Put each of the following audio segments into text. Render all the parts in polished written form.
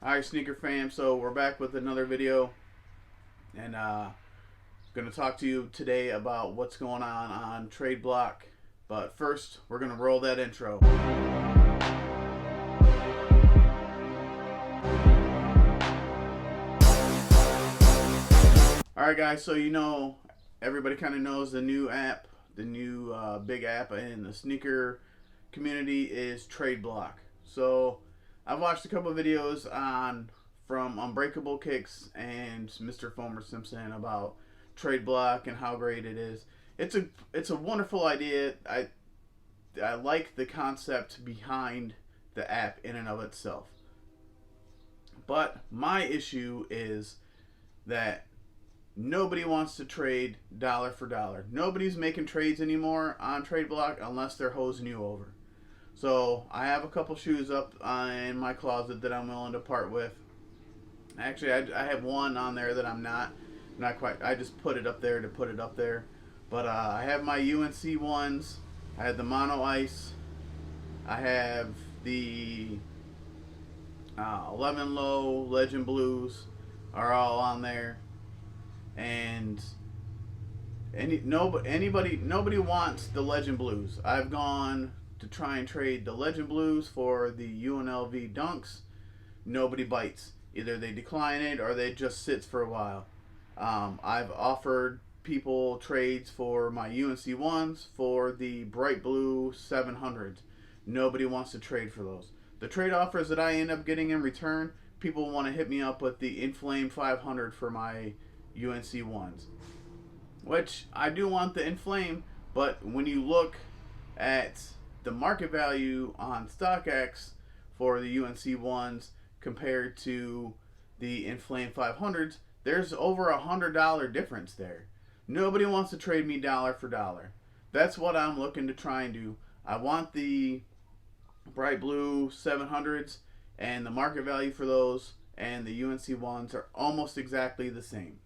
Alright, sneaker fam, so we're back with another video, and going to talk to you today about what's going on Tradeblock. But first, we're going to roll that intro. Alright guys, so everybody kind of knows the new app, the new big app in the sneaker community is Tradeblock. So I've watched a couple of videos from Unbreakable Kicks and Mr. Fomer Simpson about Tradeblock and how great it is. It's a wonderful idea. I like the concept behind the app in and of itself. But my issue is that nobody wants to trade dollar for dollar. Nobody's making trades anymore on Tradeblock unless they're hosing you over. So I have a couple shoes up in my closet that I'm willing to part with. Actually, I have one on there that I'm not quite. I just put it up there to put it up there. But I have my UNC ones. I have the Mono Ice. I have the 11 Low Legend Blues are all on there. And nobody wants the Legend Blues. I've gone to try and trade the Legend Blues for the UNLV Dunks. Nobody bites. Either they decline it or they just sits for a while. I've offered people trades for my UNC ones for the bright blue 700s. Nobody wants to trade for those. The trade offers that I end up getting in return, people want to hit me up with the Inflame 500 for my UNC ones, which I do want the Inflame, but when you look at the market value on StockX for the UNC ones compared to the Inflame 500s, there's over $100 difference there. Nobody wants to trade me dollar for dollar. That's what I'm looking to try and do. I want the bright blue 700s, and the market value for those and the UNC ones are almost exactly the same.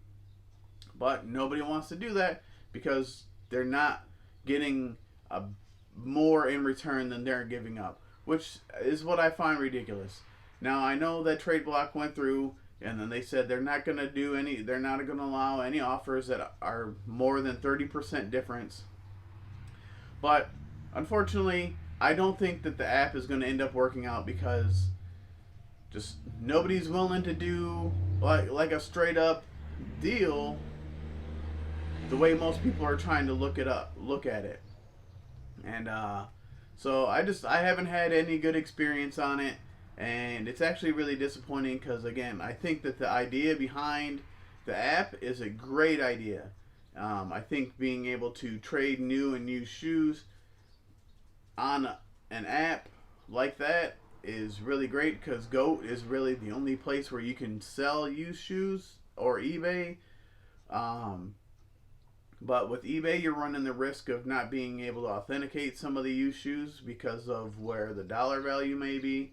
But nobody wants to do that because they're not getting more in return than they're giving up, which is what I find ridiculous. Now I know that Tradeblock went through and then they said they're not going to allow any offers that are more than 30% difference. But unfortunately, I don't think that the app is going to end up working out because just nobody's willing to do like a straight up deal the way most people are trying to look at it. And so I haven't had any good experience on it, and it's actually really disappointing because, again, I think that the idea behind the app is a great idea. I think being able to trade new and used shoes on an app like that is really great because GOAT is really the only place where you can sell used shoes, or eBay. But with eBay, you're running the risk of not being able to authenticate some of the used shoes because of where the dollar value may be.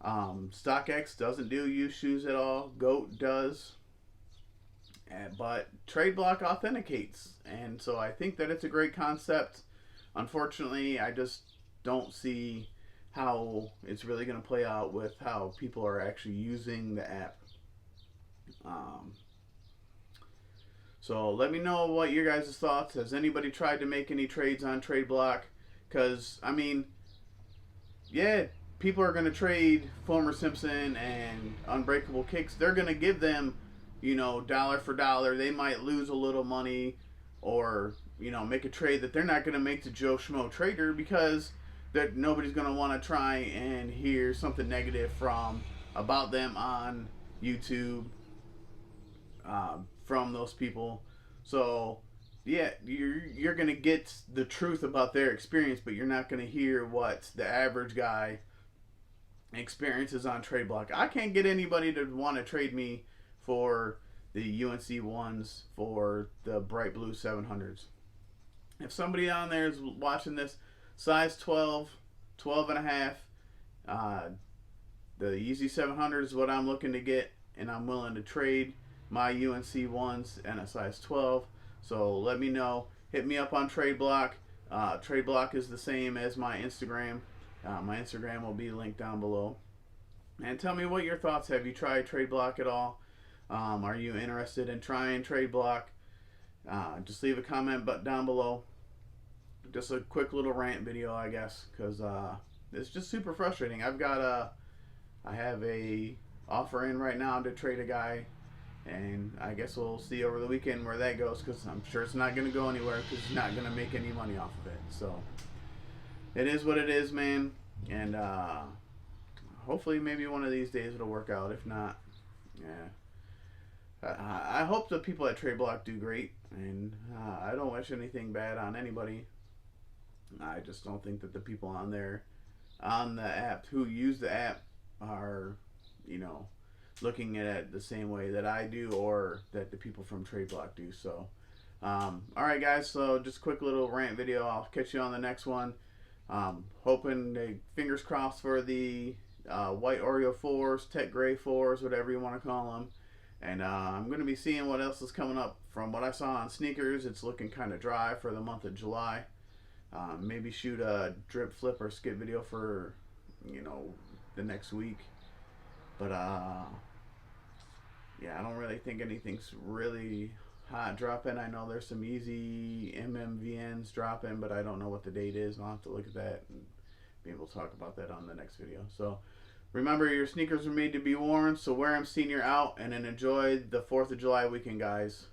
StockX doesn't do used shoes at all. GOAT does. But Tradeblock authenticates. And so I think that it's a great concept. Unfortunately, I just don't see how it's really going to play out with how people are actually using the app. So let me know what your guys' thoughts. Has anybody tried to make any trades on Tradeblock? Because, I mean, yeah, people are going to trade Fomer Simpson and Unbreakable Kicks. They're going to give them, dollar for dollar. They might lose a little money or, make a trade that they're not going to make to Joe Schmo Trader because that nobody's going to want to try and hear something negative about them on YouTube. From those people. So yeah, you're gonna get the truth about their experience, but you're not gonna hear what the average guy experiences on Tradeblock. I can't get anybody to want to trade me for the UNC ones for the bright blue 700s. If somebody on there is watching this, size 12, 12 and a half, the Yeezy 700 is what I'm looking to get, and I'm willing to trade my UNC ones and a size 12. So let me know. Hit me up on Tradeblock. Tradeblock is the same as my Instagram. My Instagram will be linked down below. And tell me what your thoughts. Have you tried Tradeblock at all? Are you interested in trying Tradeblock? Just leave a comment but down below. Just a quick little rant video, I guess, because it's just super frustrating. I have a offer in right now to trade a guy, and I guess we'll see over the weekend where that goes, because I'm sure it's not going to go anywhere because he's not going to make any money off of it. So it is what it is, man. And hopefully, maybe one of these days it'll work out. If not, yeah. I hope the people at Tradeblock do great, and I don't wish anything bad on anybody. I just don't think that the people on there, on the app, who use the app, are, you know, looking at it the same way that I do, or that the people from Tradeblock do. So, all right, guys. So just a quick little rant video. I'll catch you on the next one. Hoping, fingers crossed for the white Oreo 4s, Tech Gray 4s, whatever you want to call them. And I'm going to be seeing what else is coming up. From what I saw on sneakers, it's looking kind of dry for the month of July. Maybe shoot a drip, flip, or skip video for, the next week. But, yeah, I don't really think anything's really hot dropping. I know there's some Yeezy MMVNs dropping, but I don't know what the date is. I'll have to look at that and be able to talk about that on the next video. So, remember, your sneakers are made to be worn, so wear them senior out, and then enjoy the 4th of July weekend, guys.